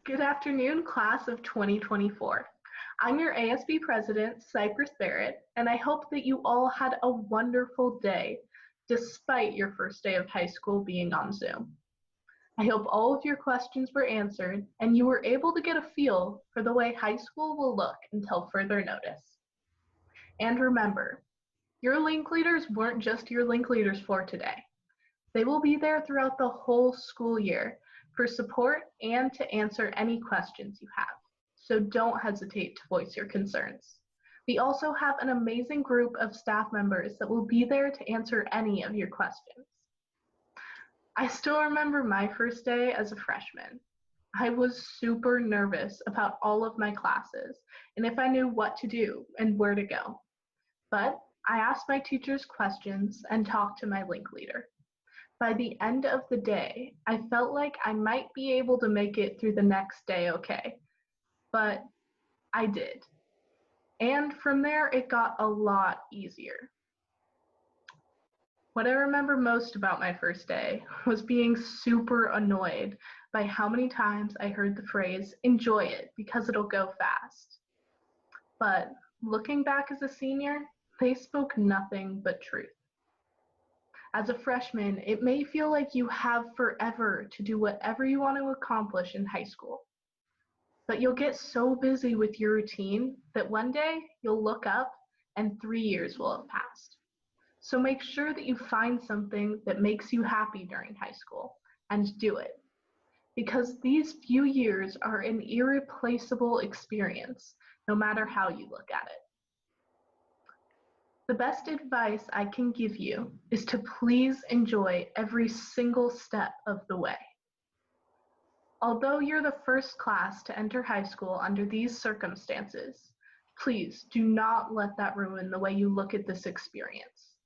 Good afternoon, class of 2024. I'm your ASB president, Cypress Barrett, and I hope that you all had a wonderful day despite your first day of high school being on Zoom. I hope all of your questions were answered and you were able to get a feel for the way high school will look until further notice. And remember, your link leaders weren't just your link leaders for today. They will be there throughout the whole school year for support and to answer any questions you have. So don't hesitate to voice your concerns. We also have an amazing group of staff members that will be there to answer any of your questions. I still remember my first day as a freshman. I was super nervous about all of my classes and if I knew what to do and where to go. But I asked my teachers questions and talked to my link leader. By the end of the day, I felt like I might be able to make it through the next day okay, but I did. And from there, it got a lot easier. What I remember most about my first day was being super annoyed by how many times I heard the phrase, enjoy it because it'll go fast. But looking back as a senior, they spoke nothing but truth. As a freshman, it may feel like you have forever to do whatever you want to accomplish in high school. But you'll get so busy with your routine that one day you'll look up and 3 years will have passed. So make sure that you find something that makes you happy during high school and do it. Because these few years are an irreplaceable experience, no matter how you look at it. The best advice I can give you is to please enjoy every single step of the way. Although you're the first class to enter high school under these circumstances, please do not let that ruin the way you look at this experience.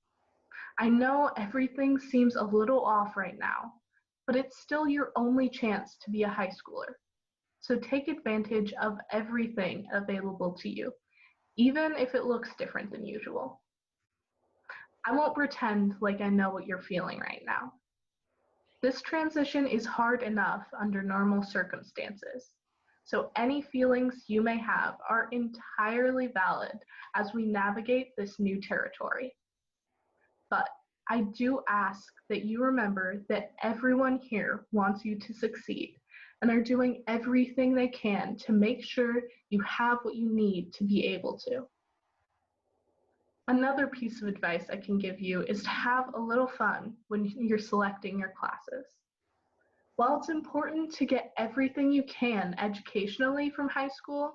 I know everything seems a little off right now, but it's still your only chance to be a high schooler. So take advantage of everything available to you, even if it looks different than usual. I won't pretend like I know what you're feeling right now. This transition is hard enough under normal circumstances, so any feelings you may have are entirely valid as we navigate this new territory. But I do ask that you remember that everyone here wants you to succeed and are doing everything they can to make sure you have what you need to be able to. Another piece of advice I can give you is to have a little fun when you're selecting your classes. While it's important to get everything you can educationally from high school,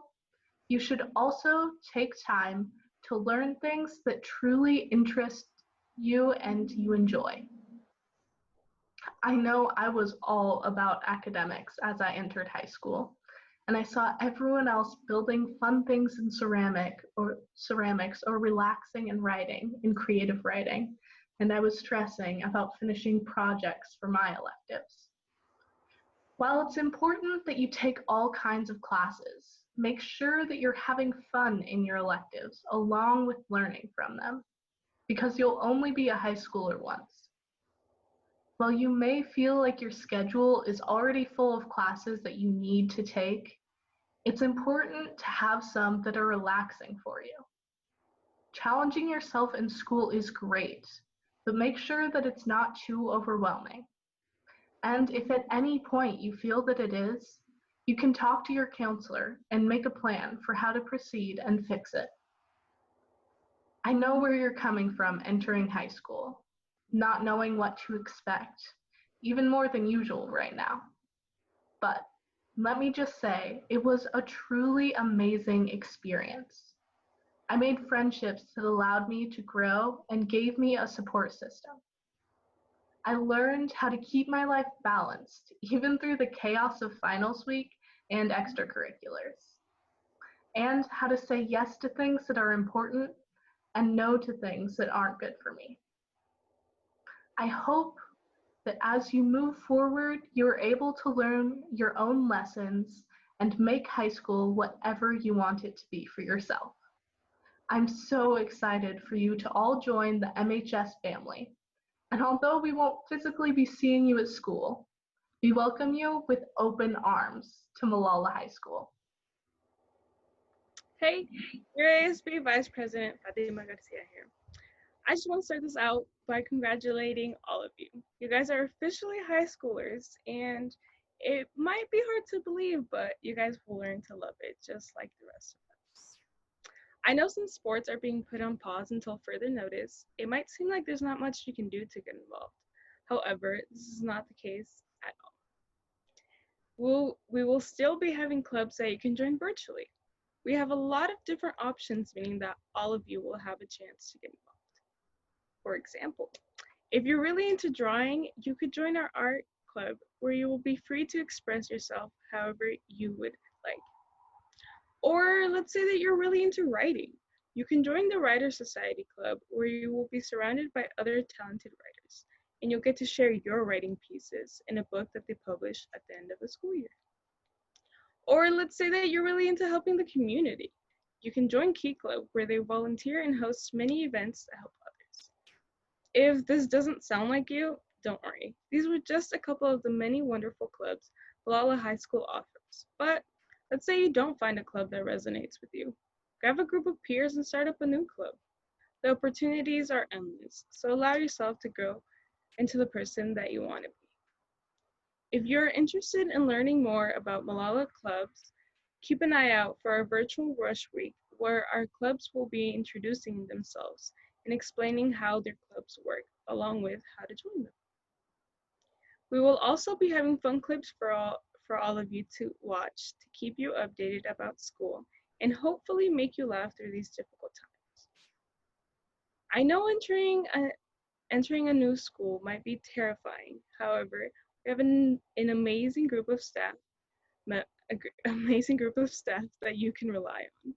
you should also take time to learn things that truly interest you and you enjoy. I know I was all about academics as I entered high school, and I saw everyone else building fun things in ceramics or relaxing and writing in creative writing, and I was stressing about finishing projects for my electives. While it's important that you take all kinds of classes, make sure that you're having fun in your electives along with learning from them, because you'll only be a high schooler once. While you may feel like your schedule is already full of classes that you need to take, it's important to have some that are relaxing for you. Challenging yourself in school is great, but make sure that it's not too overwhelming. And if at any point you feel that it is, you can talk to your counselor and make a plan for how to proceed and fix it. I know where you're coming from entering high school, not knowing what to expect, even more than usual right now. But let me just say, it was a truly amazing experience. I made friendships that allowed me to grow and gave me a support system. I learned how to keep my life balanced, even through the chaos of finals week and extracurriculars, and how to say yes to things that are important and no to things that aren't good for me. I hope that as you move forward, you're able to learn your own lessons and make high school whatever you want it to be for yourself. I'm so excited for you to all join the MHS family. And although we won't physically be seeing you at school, We welcome you with open arms to Malala High School. Hey, your ASB Vice President Fatima Garcia here. I just want to start this out by congratulating all of you. You guys are officially high schoolers, and it might be hard to believe, but you guys will learn to love it just like the rest of us. I know some sports are being put on pause until further notice. It might seem like there's not much you can do to get involved. However, this is not the case at all. We will still be having clubs that you can join virtually. We have a lot of different options, meaning that all of you will have a chance to get involved. For example, if you're really into drawing, you could join our art club where you will be free to express yourself however you would like. Or let's say that you're really into writing. You can join the Writer Society Club where you will be surrounded by other talented writers and you'll get to share your writing pieces in a book that they publish at the end of the school year. Or let's say that you're really into helping the community. You can join Key Club where they volunteer and host many events to help others. If this doesn't sound like you, don't worry. These were just a couple of the many wonderful clubs Malala High School offers. But let's say you don't find a club that resonates with you. Grab a group of peers and start up a new club. The opportunities are endless, so allow yourself to grow into the person that you want to be. If you're interested in learning more about Malala clubs, keep an eye out for our virtual Rush Week, where our clubs will be introducing themselves and explaining how their clubs work, along with how to join them. We will also be having fun clips for all of you to watch to keep you updated about school and hopefully make you laugh through these difficult times. I know entering a new school might be terrifying. However, we have an amazing group of staff, amazing group of staff that you can rely on.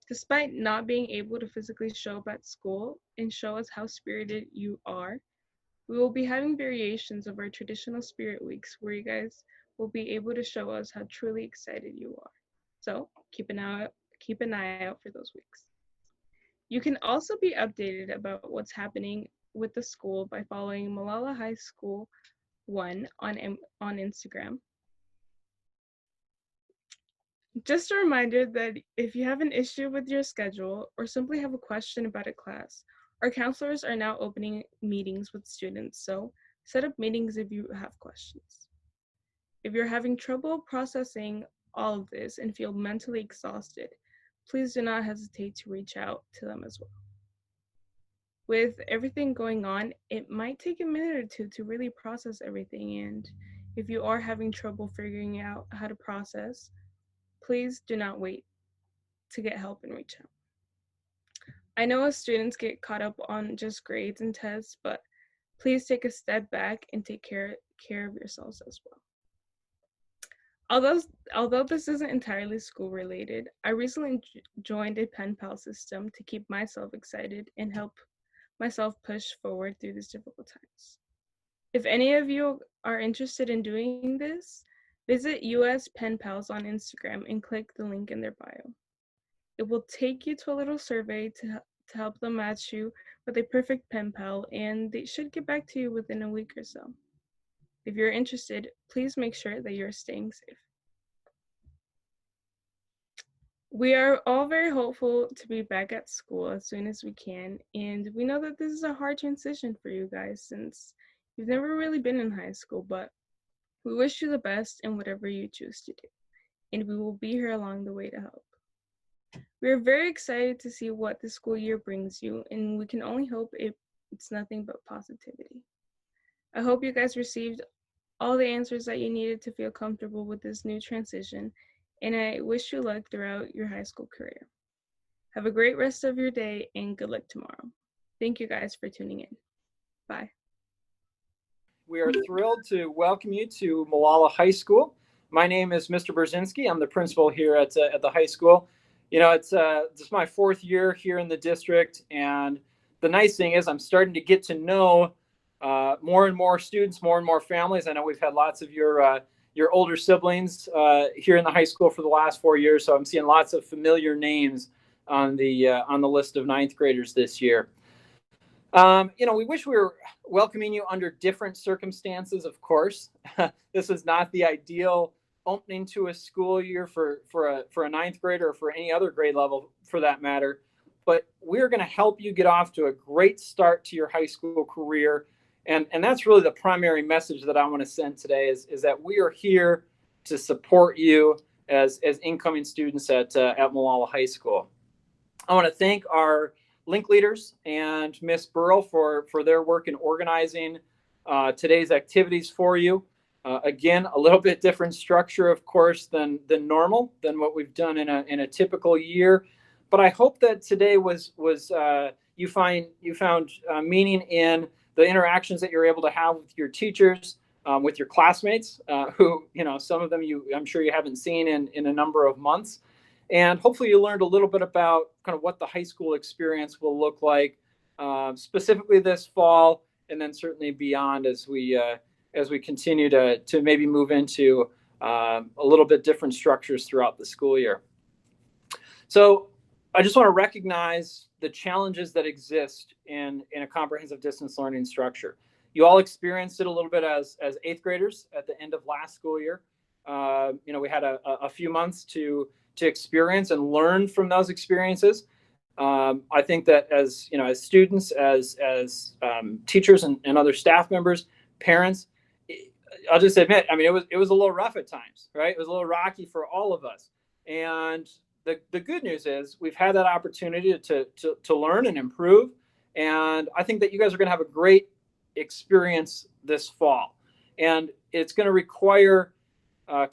Despite not being able to physically show up at school and show us how spirited you are, we will be having variations of our traditional spirit weeks where you guys will be able to show us how truly excited you are. So keep an eye out for those weeks. You can also be updated about what's happening with the school by following Malala High School 1 on Instagram. Just a reminder that if you have an issue with your schedule or simply have a question about a class, our counselors are now opening meetings with students, so set up meetings if you have questions. If you're having trouble processing all of this and feel mentally exhausted, please do not hesitate to reach out to them as well. With everything going on, it might take a minute or two to really process everything, and if you are having trouble figuring out how to process, please do not wait to get help and reach out. I know as students get caught up on just grades and tests, but please take a step back and take care of yourselves as well. Although this isn't entirely school related, I recently joined a pen pal system to keep myself excited and help myself push forward through these difficult times. If any of you are interested in doing this, visit US Pen Pals on Instagram and click the link in their bio. It will take you to a little survey to help them match you with a perfect pen pal, and they should get back to you within a week or so. If you're interested, please make sure that you're staying safe. We are all very hopeful to be back at school as soon as we can, and we know that this is a hard transition for you guys since you've never really been in high school, but we wish you the best in whatever you choose to do, and we will be here along the way to help. We are very excited to see what the school year brings you, and we can only hope it's nothing but positivity. I hope you guys received all the answers that you needed to feel comfortable with this new transition, and I wish you luck throughout your high school career. Have a great rest of your day, and good luck tomorrow. Thank you guys for tuning in. Bye. We are thrilled to welcome you to Malala High School. My name is Mr. Brzezinski. I'm the principal here at the high school. You know, it's just my fourth year here in the district, and the nice thing is I'm starting to get to know more and more students, more and more families. I know we've had lots of your older siblings here in the high school for the last 4 years, so I'm seeing lots of familiar names on the list of ninth graders this year. We wish we were welcoming you under different circumstances, of course. This is not the ideal opening to a school year for a ninth grader or for any other grade level for that matter. But we're going to help you get off to a great start to your high school career. And that's really the primary message that I want to send today is that we are here to support you as incoming students at Molalla High School. I want to thank our link leaders and Miss Burrell for their work in organizing today's activities for you. Again, a little bit different structure, of course, than normal, than what we've done in a typical year. But I hope that today was you found meaning in the interactions that you're able to have with your teachers, with your classmates, who some of them I'm sure you haven't seen in a number of months. And hopefully you learned a little bit about kind of what the high school experience will look like, specifically this fall, and then certainly beyond as we continue to maybe move into a little bit different structures throughout the school year. So I just want to recognize the challenges that exist in a comprehensive distance learning structure. You all experienced it a little bit as eighth graders at the end of last school year. We had a few months to experience and learn from those experiences. I think that as students, as teachers and other staff members, parents, I'll just admit, it was a little rough at times, right? It was a little rocky for all of us. And the good news is we've had that opportunity to learn and improve. And I think that you guys are going to have a great experience this fall. And it's going to require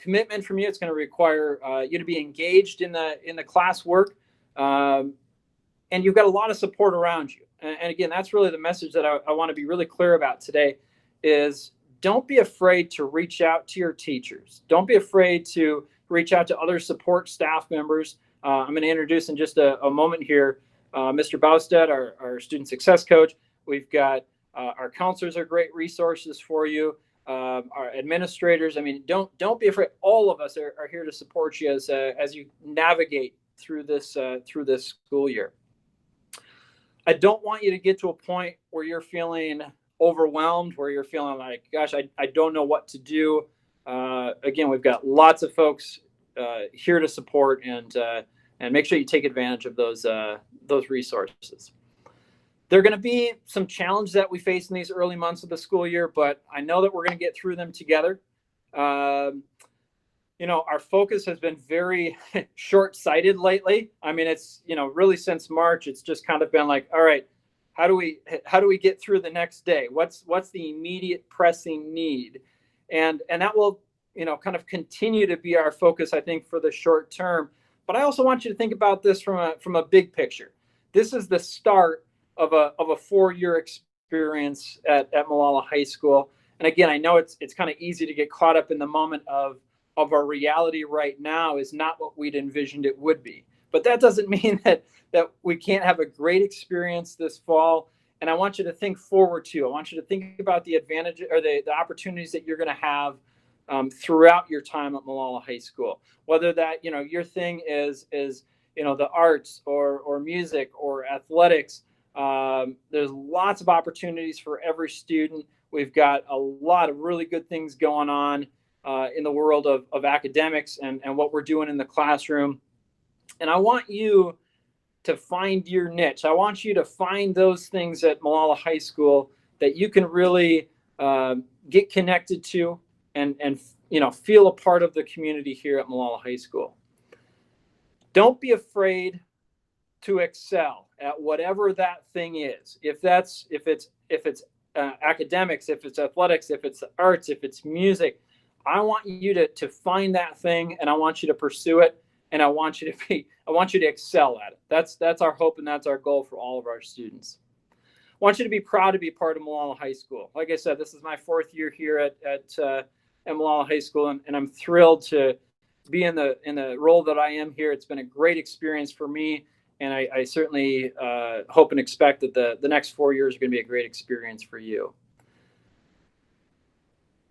commitment from you. It's going to require you to be engaged in the classwork, and you've got a lot of support around you. And again, that's really the message that I want to be really clear about today is don't be afraid to reach out to your teachers. Don't be afraid to reach out to other support staff members. I'm going to introduce in just a moment here Mr. Baustad, our student success coach. We've got our counselors are great resources for you. Our administrators. Don't be afraid. All of us are here to support you as you navigate through this school year. I don't want you to get to a point where you're feeling overwhelmed, where you're feeling like, gosh, I don't know what to do. Again, we've got lots of folks here to support and make sure you take advantage of those resources. There are going to be some challenges that we face in these early months of the school year, but I know that we're going to get through them together. Our focus has been very short-sighted lately. It's, really since March, it's just kind of been like, all right, how do we get through the next day? What's the immediate pressing need? And that will, kind of continue to be our focus, I think, for the short term. But I also want you to think about this from a big picture. This is the start of a 4-year experience at Molalla High School. And again, I know it's kind of easy to get caught up in the moment of our reality right now is not what we'd envisioned it would be. But that doesn't mean that we can't have a great experience this fall. And I want you to think forward too. I want you to think about the advantage or the opportunities that you're going to have throughout your time at Molalla High School. Whether that, your thing is the arts or music or athletics. There's lots of opportunities for every student. We've got a lot of really good things going on in the world of academics and what we're doing in the classroom. And I want you to find your niche. I want you to find those things at Molalla High School that you can really get connected to and feel a part of the community here at Molalla High School. Don't be afraid to excel at whatever that thing is. If it's academics, if it's athletics, if it's the arts, if it's music, I want you to find that thing and I want you to pursue it and I want you to excel at it. That's our hope and that's our goal for all of our students. I want you to be proud to be part of Molalla High School. Like I said, this is my 4th year here at Molalla High School and I'm thrilled to be in the role that I am here. It's been a great experience for me. And I certainly hope and expect that the next 4 years are going to be a great experience for you.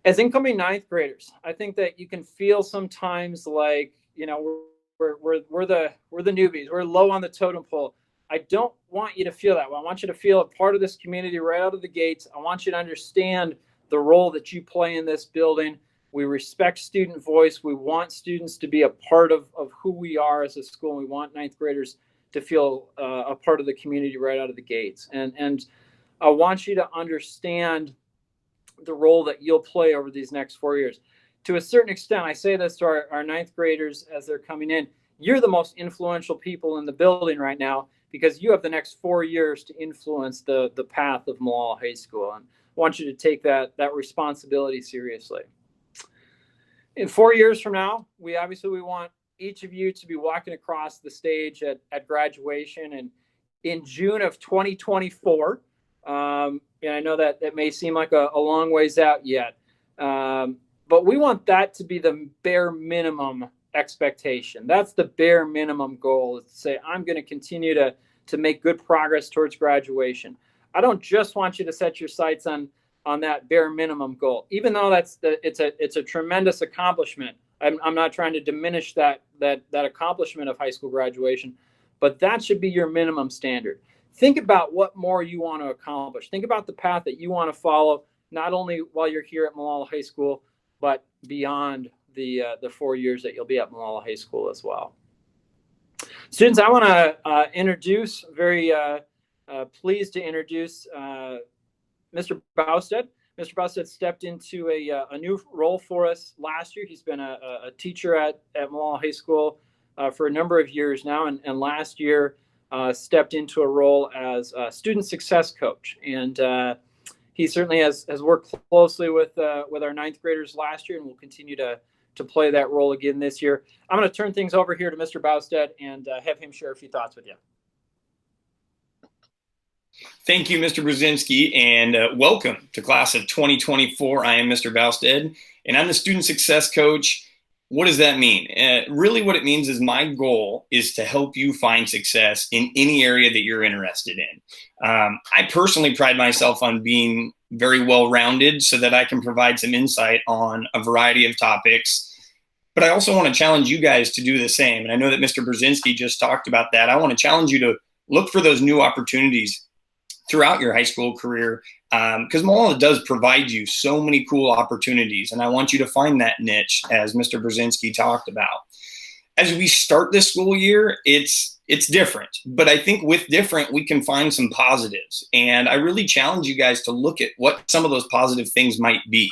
As incoming 9th graders, I think that you can feel sometimes like, we're the newbies. We're low on the totem pole. I don't want you to feel that way. I want you to feel a part of this community right out of the gates. I want you to understand the role that you play in this building. We respect student voice. We want students to be a part of who we are as a school. We want ninth graders to feel a part of the community right out of the gates. And I want you to understand the role that you'll play over these next 4 years. To a certain extent, I say this to our ninth graders as they're coming in, you're the most influential people in the building right now because you have the next 4 years to influence the path of Molalla High School. And I want you to take that responsibility seriously. In 4 years from now, we want each of you to be walking across the stage at graduation. And in June of 2024, and I know that may seem like a long ways out yet, but we want that to be the bare minimum expectation. That's the bare minimum goal, is to say, I'm going to continue to make good progress towards graduation. I don't just want you to set your sights on that bare minimum goal, even though it's a tremendous accomplishment. I'm not trying to diminish that accomplishment of high school graduation, but that should be your minimum standard. Think about what more you want to accomplish. Think about the path that you want to follow, not only while you're here at Molalla High School, but beyond the 4 years that you'll be at Molalla High School as well. Students, I want to introduce, very pleased to introduce Mr. Bausted. Mr. Bausted stepped into a new role for us last year. He's been a teacher at Molalla High School for a number of years now, and last year stepped into a role as a student success coach. And he certainly has worked closely with our ninth graders last year, and will continue to play that role again this year. I'm going to turn things over here to Mr. Bausted and have him share a few thoughts with you. Thank you, Mr. Brzezinski, and welcome to class of 2024. I am Mr. Bausted, and I'm the student success coach. What does that mean? Really what it means is my goal is to help you find success in any area that you're interested in. I personally pride myself on being very well-rounded so that I can provide some insight on a variety of topics. But I also want to challenge you guys to do the same. And I know that Mr. Brzezinski just talked about that. I want to challenge you to look for those new opportunities throughout your high school career, because Molalla does provide you so many cool opportunities, and I want you to find that niche, as Mr. Brzezinski talked about. As we start this school year, it's different, but I think with different, we can find some positives, and I really challenge you guys to look at what some of those positive things might be.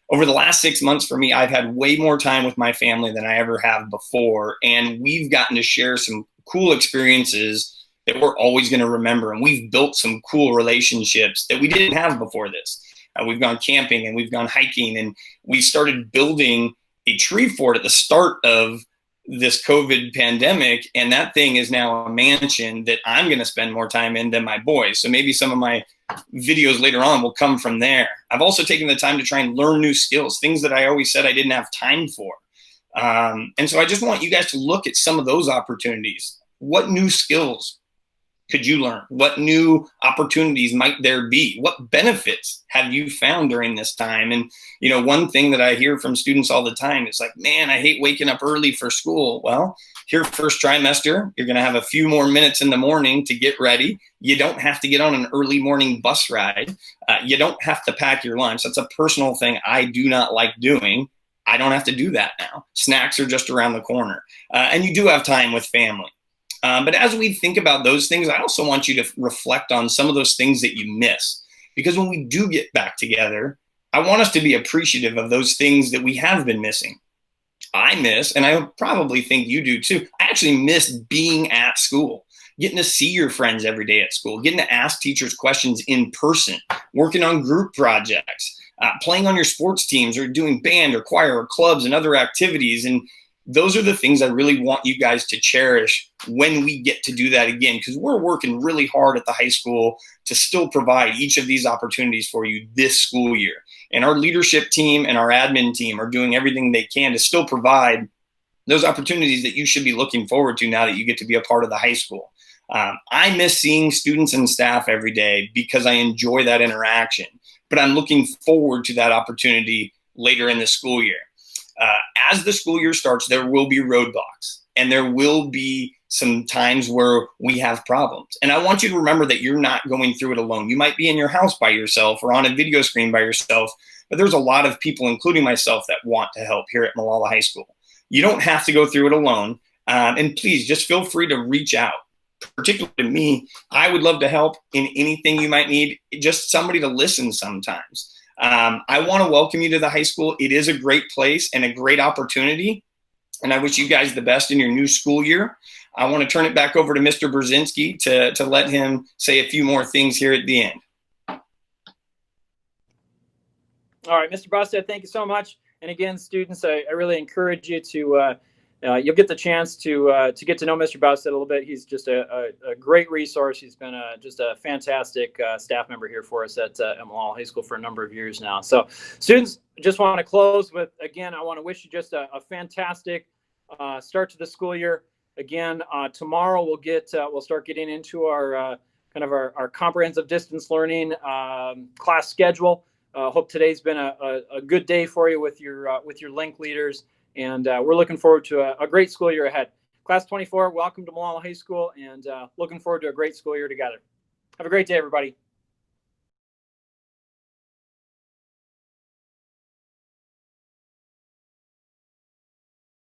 Over the last 6 months for me, I've had way more time with my family than I ever have before, and we've gotten to share some cool experiences that we're always going to remember. And we've built some cool relationships that we didn't have before this. We've gone camping and we've gone hiking, and we started building a tree fort at the start of this COVID pandemic. And that thing is now a mansion that I'm going to spend more time in than my boys. So maybe some of my videos later on will come from there. I've also taken the time to try and learn new skills, things that I always said I didn't have time for. And so I just want you guys to look at some of those opportunities. What new skills could you learn? What new opportunities might there be? What benefits have you found during this time? And, you know, one thing that I hear from students all the time is like, man, I hate waking up early for school. Well, here first trimester, you're going to have a few more minutes in the morning to get ready. You don't have to get on an early morning bus ride. You don't have to pack your lunch. That's a personal thing I do not like doing. I don't have to do that now. Snacks are just around the corner. And you do have time with family. But as we think about those things, I also want you to reflect on some of those things that you miss. Because when we do get back together, I want us to be appreciative of those things that we have been missing. I miss, and I probably think you do too, I actually miss being at school, getting to see your friends every day at school, getting to ask teachers questions in person, working on group projects, playing on your sports teams, or doing band or choir or clubs and other activities. And those are the things I really want you guys to cherish when we get to do that again, because we're working really hard at the high school to still provide each of these opportunities for you this school year. And our leadership team and our admin team are doing everything they can to still provide those opportunities that you should be looking forward to now that you get to be a part of the high school. I miss seeing students and staff every day because I enjoy that interaction, but I'm looking forward to that opportunity later in the school year. As the school year starts, there will be roadblocks and there will be some times where we have problems. And I want you to remember that you're not going through it alone. You might be in your house by yourself or on a video screen by yourself, but there's a lot of people, including myself, that want to help here at Molalla High School. You don't have to go through it alone. And please just feel free to reach out. Particularly to me, I would love to help in anything you might need, just somebody to listen sometimes. I want to welcome you to the high school. It is a great place and a great opportunity. And I wish you guys the best in your new school year. I want to turn it back over to Mr. Brzezinski to let him say a few more things here at the end. All right, Mr. Bostad, thank you so much. And again, students, I really encourage you to, you'll get the chance to get to know Mr. Bostad a little bit. He's just a great resource. He's been just a fantastic staff member here for us at Molalla High School for a number of years now. So students, just want to close with, again, I want to wish you just a fantastic start to the school year. Again, tomorrow we'll start getting into our kind of our comprehensive distance learning class schedule. Hope today's been a good day for you with your link leaders, and we're looking forward to a great school year ahead. Class 24, welcome to Molalla High School, and looking forward to a great school year together. Have a great day, everybody.